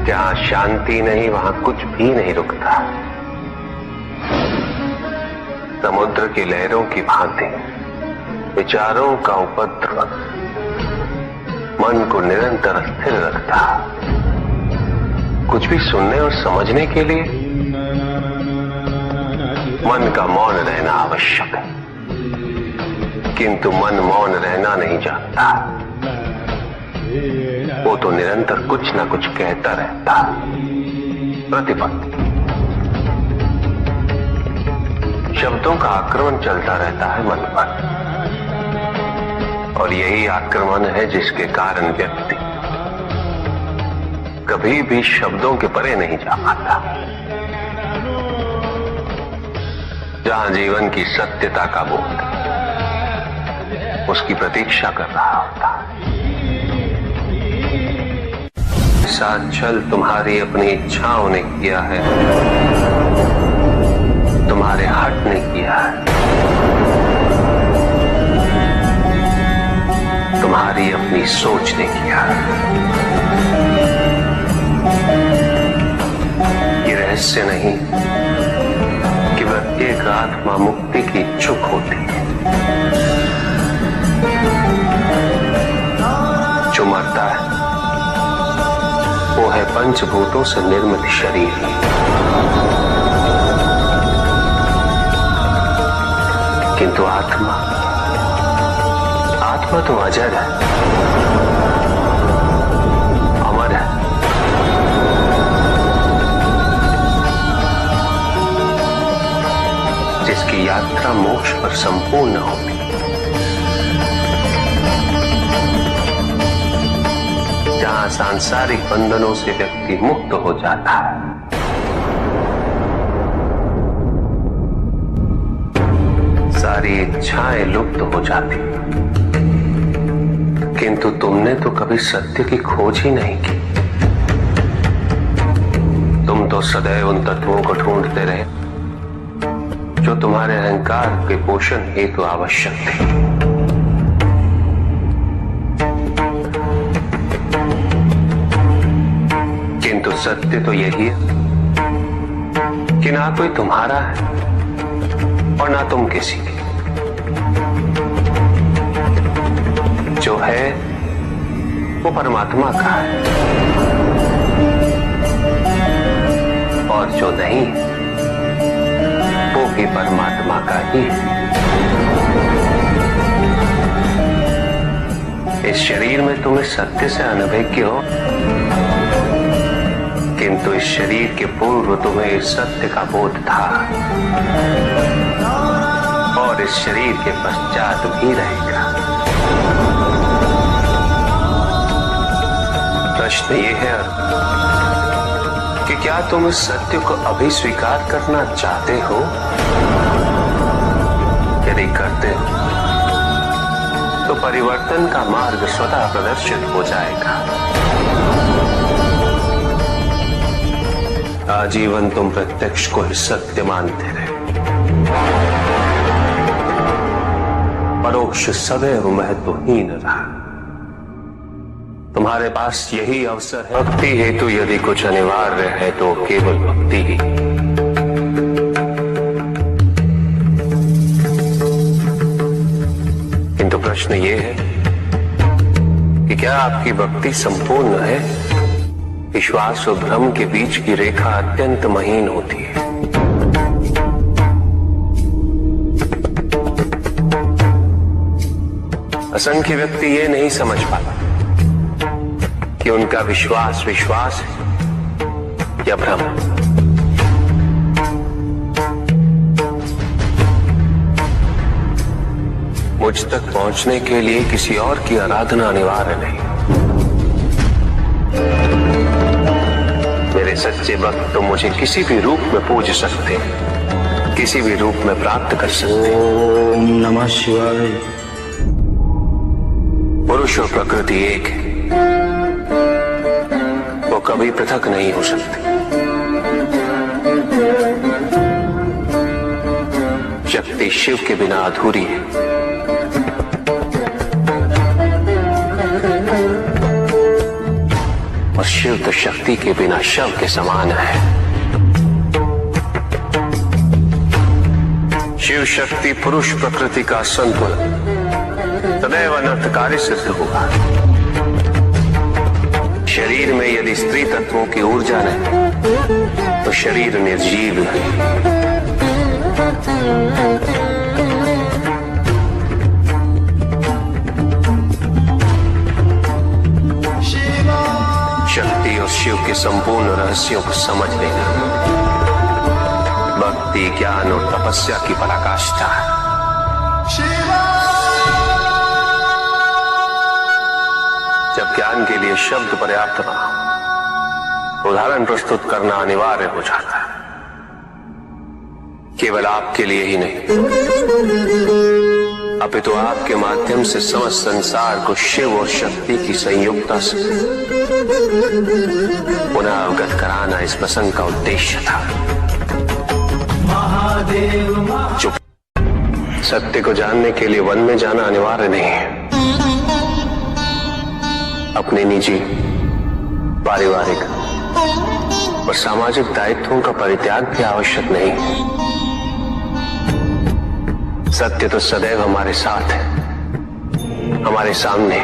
जहां शांति नहीं वहां कुछ भी नहीं रुकता। समुद्र की लहरों की भांति विचारों का उपद्रव मन को निरंतर स्थिर रखता। कुछ भी सुनने और समझने के लिए मन का मौन रहना आवश्यक है, किंतु मन मौन रहना नहीं जानता। वो तो निरंतर कुछ ना कुछ कहता रहता। प्रतिपद शब्दों का आक्रमण चलता रहता है मन पर, और यही आक्रमण है जिसके कारण व्यक्ति कभी भी शब्दों के परे नहीं जा पाता। जहां जीवन की सत्यता का बोध उसकी प्रतीक्षा कर रहा होता। साथ छल तुम्हारी अपनी इच्छाओं ने किया है, तुम्हारे हट ने किया है, तुम्हारी अपनी सोच ने किया है। ये रहस्य नहीं कि प्रत्येक आत्मा मुक्ति की इच्छुक होती है। जो मरता है वो है पंचभूतों से निर्मित शरीर, किंतु आत्मा तो अजर है, अमर है। जिसकी यात्रा मोक्ष पर संपूर्ण होगी। जहां सांसारिक बंधनों से व्यक्ति मुक्त हो जाता है, सारी इच्छाएं लुप्त हो जाती। किंतु तुमने तो कभी सत्य की खोज ही नहीं की। तुम तो सदैव उन तत्वों को ढूंढते रहे जो तुम्हारे अहंकार के पोषण हेतु आवश्यक थे। किंतु सत्य तो यही है कि ना कोई तुम्हारा है और ना तुम किसी के। जो है वो परमात्मा का है, और जो नहीं वो भी परमात्मा का ही है। इस शरीर में तुम इस सत्य से अनभिज्ञ हो, किंतु इस शरीर के पूर्व तुम्हें इस सत्य का बोध था, और इस शरीर के पश्चात भी रहेगा। प्रश्न ये है कि क्या तुम इस सत्य को अभी स्वीकार करना चाहते हो? यदि करते हो तो परिवर्तन का मार्ग स्वतः प्रदर्शित हो जाएगा। आजीवन तुम प्रत्यक्ष को ही सत्य मानते रहे, परोक्ष सदैव महत्वहीन रहा। तुम्हारे पास यही अवसर है। भक्ति हेतु यदि कुछ अनिवार्य है तो केवल भक्ति ही। किंतु प्रश्न ये है कि क्या आपकी भक्ति संपूर्ण है? विश्वास और भ्रम के बीच की रेखा अत्यंत महीन होती है। असंख्य व्यक्ति ये नहीं समझ पाता कि उनका विश्वास विश्वास है या भ्रम। मुझ तक पहुंचने के लिए किसी और की आराधना अनिवार्य नहीं। मेरे सच्चे भक्त तो मुझे किसी भी रूप में पूज सकते, किसी भी रूप में प्राप्त कर सकते। ओम नमः शिवाय। पुरुष और प्रकृति एक है, वो कभी पृथक नहीं हो सकती। शक्ति शिव के बिना अधूरी है। और शिव तो शक्ति के बिना शव के समान है। शिव शक्ति पुरुष प्रकृति का संतुलन सदैव अनर्थकारी सिद्ध हुआ। शरीर में यदि स्त्री तत्वों की ऊर्जा नहीं तो शरीर निर्जीव नहीं। शक्ति और शिव के संपूर्ण रहस्यों को समझ लेना भक्ति, ज्ञान और तपस्या की पराकाष्ठा है। जब ज्ञान के लिए शब्द पर्याप्त ना हो, उदाहरण प्रस्तुत करना अनिवार्य हो जाता है। केवल आपके लिए ही नहीं, अपितु आपके माध्यम से समस्त संसार को शिव और शक्ति की संयुक्तता से पुनः अवगत कराना इस प्रसंग का उद्देश्य था। चुप। सत्य को जानने के लिए वन में जाना अनिवार्य नहीं है। अपने निजी, पारिवारिक और सामाजिक दायित्वों का परित्याग भी आवश्यक नहीं है। सत्य तो सदैव हमारे साथ है, हमारे सामने,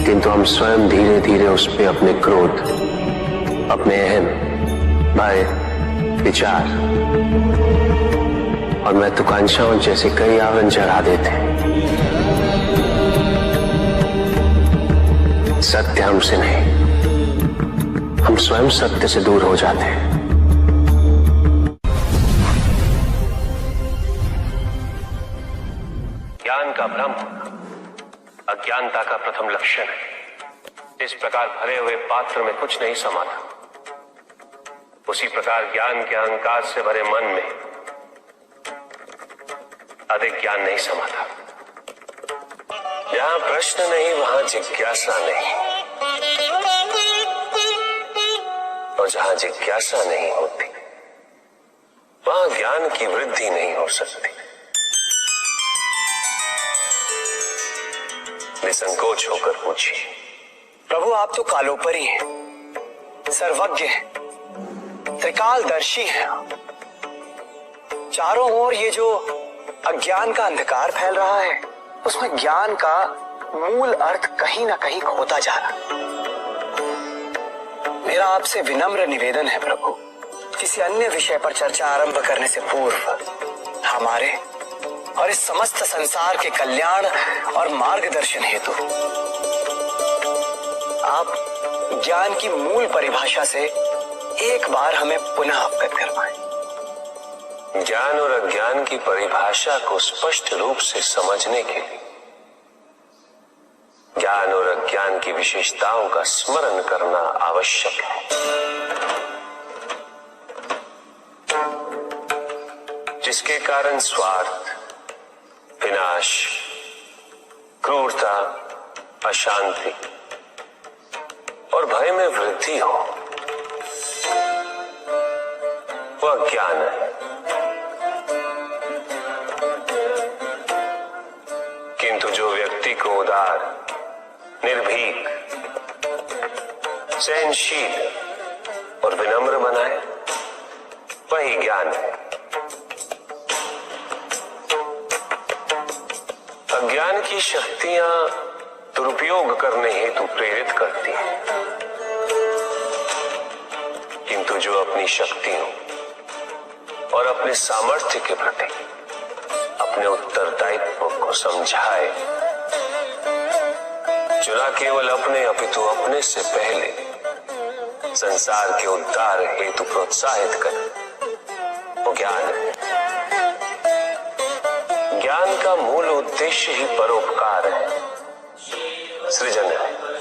किंतु हम स्वयं धीरे धीरे उस पे अपने क्रोध, अपने अहम, भय, विचार और महत्वाकांक्षाओं जैसे कई आवरण चढ़ा देते हैं। सत्य हमसे नहीं, हम स्वयं सत्य से दूर हो जाते हैं। ज्ञान का भ्रम अज्ञानता का प्रथम लक्षण है। इस प्रकार भरे हुए पात्र में कुछ नहीं समाता, उसी प्रकार ज्ञान के अहंकार से भरे मन में अधिक ज्ञान नहीं समाता। जहां प्रश्न नहीं वहां जिज्ञासा नहीं, और जहां जिज्ञासा नहीं होती वहां ज्ञान की वृद्धि नहीं हो सकती। निसंकोच होकर पूछिए। प्रभु, आप तो कालोपरी हैं, सर्वज्ञ हैं, त्रिकालदर्शी हैं। चारों ओर ये जो अज्ञान का अंधकार फैल रहा है, उसमें ज्ञान का मूल अर्थ कहीं ना कहीं खोता जा रहा। मेरा आपसे विनम्र निवेदन है प्रभु, किसी अन्य विषय पर चर्चा आरंभ करने से पूर्व हमारे और इस समस्त संसार के कल्याण और मार्गदर्शन हेतु आप ज्ञान की मूल परिभाषा से एक बार हमें पुनः अवगत करवाएं। ज्ञान और अज्ञान की परिभाषा को स्पष्ट रूप से समझने के लिए ज्ञान और अज्ञान की विशेषताओं का स्मरण करना आवश्यक है। जिसके कारण स्वार्थ, विनाश, क्रूरता, अशांति और भय में वृद्धि हो, वह ज्ञान है। किंतु जो व्यक्ति को उदार, निर्भीक, सहनशील और विनम्र बनाए, वही ज्ञान है। अज्ञान की शक्तियां दुरुपयोग करने हेतु प्रेरित करती हैं, किंतु जो अपनी शक्तियों और अपने सामर्थ्य के प्रति अपने उत्तरदायित्व को समझाए, जो न केवल अपने अपितु अपने से पहले संसार के उद्धार हेतु प्रोत्साहित करे, वो ज्ञान है। ज्ञान का मूल उद्देश्य ही परोपकार है, सृजन है।